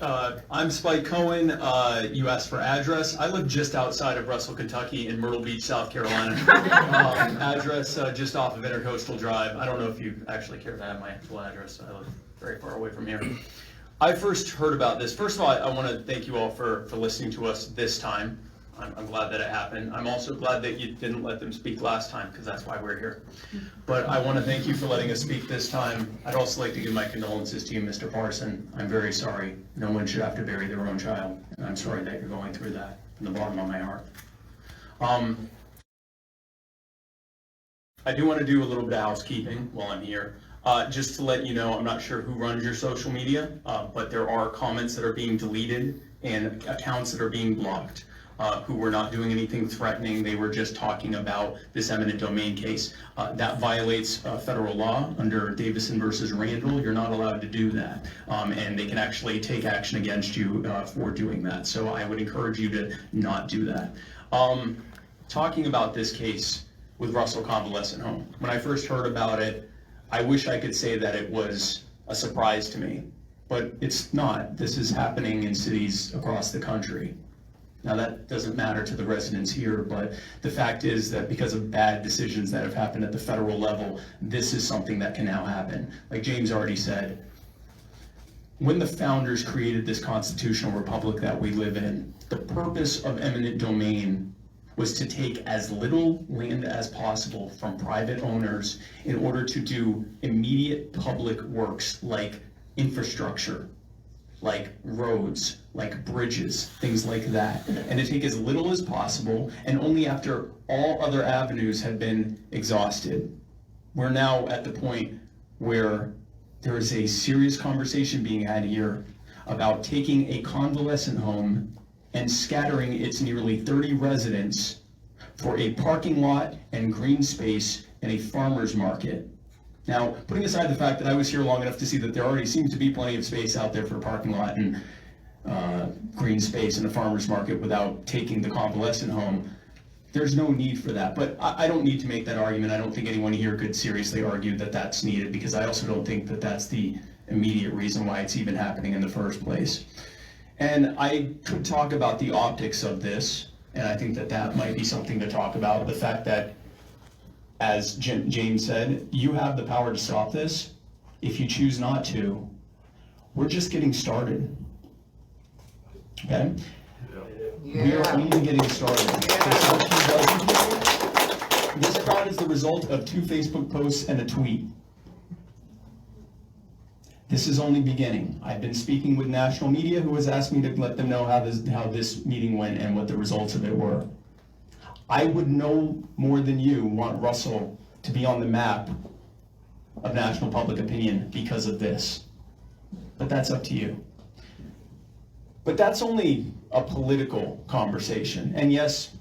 I'm Spike Cohen. You asked for address. I live just outside of Russell, Kentucky, in Myrtle Beach, South Carolina. Address just off of Intercoastal Drive. I don't know if you actually care to have my actual address. I live very far away from here. I first heard about this. First of all, I want to thank you all for listening to us this time. I'm glad that it happened. I'm also glad that you didn't let them speak last time, because that's why we're here. But I want to thank you for letting us speak this time. I'd also like to give my condolences to you, Mr. Parson. I'm very sorry. No one should have to bury their own child, and I'm sorry that you're going through that from the bottom of my heart. I do want to do a little bit of housekeeping while I'm here. Just to let you know, I'm not sure who runs your social media, but there are comments that are being deleted and accounts that are being blocked. Who were not doing anything threatening. They were just talking about this eminent domain case. That violates federal law under Davison versus Randall. You're not allowed to do that. And they can actually take action against you for doing that. So I would encourage you to not do that. Talking about this case with Russell Convalescent Home, when I first heard about it, I wish I could say that it was a surprise to me, but it's not. This is happening in cities across the country. Now that doesn't matter to the residents here, but the fact is that because of bad decisions that have happened at the federal level, this is something that can now happen. Like James already said, when the founders created this constitutional republic that we live in, the purpose of eminent domain was to take as little land as possible from private owners in order to do immediate public works like infrastructure, like roads, like bridges, things like that, and to take as little as possible, and only after all other avenues had been exhausted. We're now at the point where there is a serious conversation being had here about taking a convalescent home and scattering its nearly 30 residents for a parking lot and green space and a farmer's market. Now, putting aside the fact that I was here long enough to see that there already seems to be plenty of space out there for a parking lot and green space and a farmer's market without taking the convalescent home, there's no need for that. But I don't need to make that argument. I don't think anyone here could seriously argue that that's needed, because I also don't think that that's the immediate reason why it's even happening in the first place. And I could talk about the optics of this, and I think that that might be something to talk about. The fact that, as James said, you have the power to stop this. If you choose not to, we're just getting started. Okay? Yeah. We are only getting started. Yeah. This crowd is the result of 2 Facebook posts and a tweet. This is only beginning. I've been speaking with national media who has asked me to let them know how this meeting went and what the results of it were. I would no more than you want Russell to be on the map of national public opinion because of this. But that's up to you. But that's only a political conversation. And yes,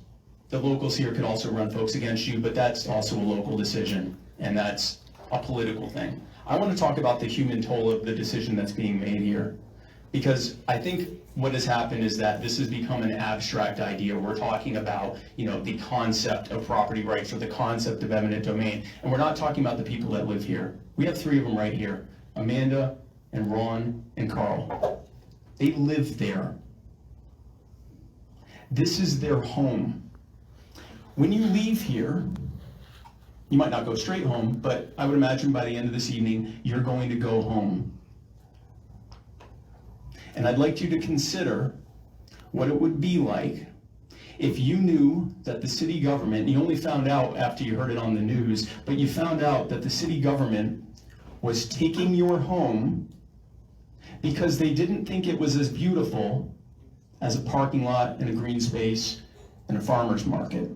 the locals here could also run folks against you, but that's also a local decision, and that's a political thing. I want to talk about the human toll of the decision that's being made here, because I think what has happened is that this has become an abstract idea. We're talking about, the concept of property rights or the concept of eminent domain, and we're not talking about the people that live here. We have 3 of them right here, Amanda and Ron and Carl. They live there. This is their home. When you leave here, you might not go straight home, but I would imagine by the end of this evening, you're going to go home. And I'd like you to consider what it would be like if you knew that the city government, you only found out after you heard it on the news, but you found out that the city government was taking your home because they didn't think it was as beautiful as a parking lot and a green space and a farmer's market.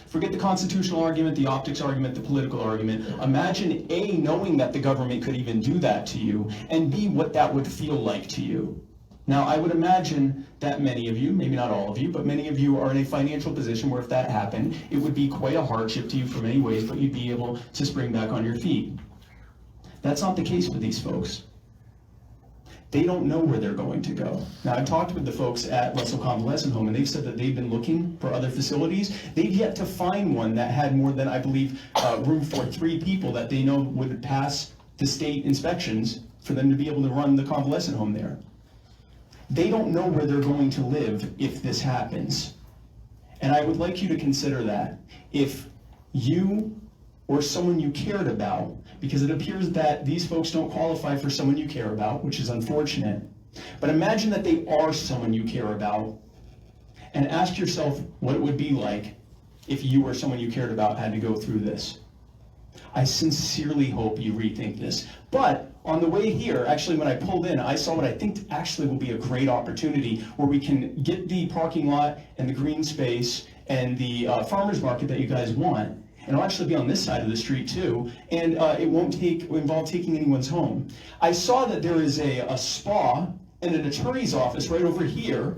Forget the constitutional argument, the optics argument, the political argument. Imagine A, knowing that the government could even do that to you, and B, what that would feel like to you. Now, I would imagine that many of you, maybe not all of you, but many of you are in a financial position where if that happened, it would be quite a hardship to you for many ways, but you'd be able to spring back on your feet. That's not the case with these folks. They don't know where they're going to go. Now, I've talked with the folks at Russell Convalescent Home, and they've said that they've been looking for other facilities. They've yet to find one that had more than, I believe, room for 3 people that they know would pass the state inspections for them to be able to run the convalescent home there. They don't know where they're going to live if this happens. And I would like you to consider that. If you or someone you cared about, because it appears that these folks don't qualify for someone you care about, which is unfortunate, but imagine that they are someone you care about, and ask yourself what it would be like if you or someone you cared about had to go through this. I sincerely hope you rethink this. But on the way here, actually when I pulled in, I saw what I think actually will be a great opportunity where we can get the parking lot and the green space and the farmer's market that you guys want. And it'll actually be on this side of the street too, and it won't involve taking anyone's home. I saw that there is a spa and an attorney's office right over here,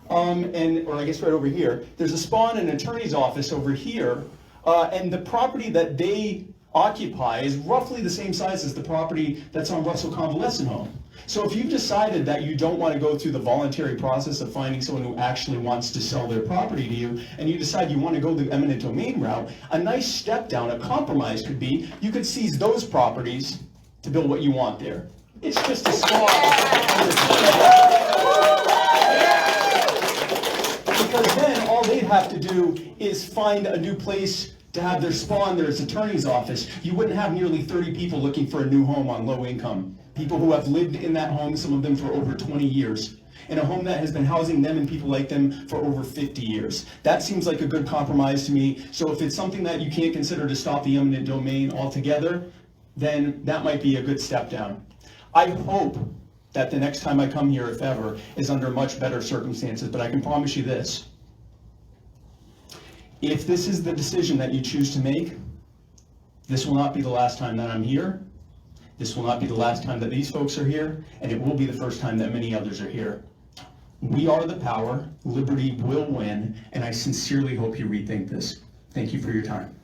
or I guess right over here. There's a spa and an attorney's office over here, and the property that they occupy is roughly the same size as the property that's on Russell Convalescent Home. So if you've decided that you don't want to go through the voluntary process of finding someone who actually wants to sell their property to you, and you decide you want to go the eminent domain route, a nice step down, a compromise could be, you could seize those properties to build what you want there. It's just a small... Because then all they'd have to do is find a new place to have their spa and their attorney's office. You wouldn't have nearly 30 people looking for a new home on low income. People who have lived in that home, some of them for over 20 years. In a home that has been housing them and people like them for over 50 years. That seems like a good compromise to me. So if it's something that you can't consider to stop the eminent domain altogether, then that might be a good step down. I hope that the next time I come here, if ever, is under much better circumstances, but I can promise you this. If this is the decision that you choose to make, this will not be the last time that I'm here. This will not be the last time that these folks are here, and it will be the first time that many others are here. We are the power, liberty will win, and I sincerely hope you rethink this. Thank you for your time.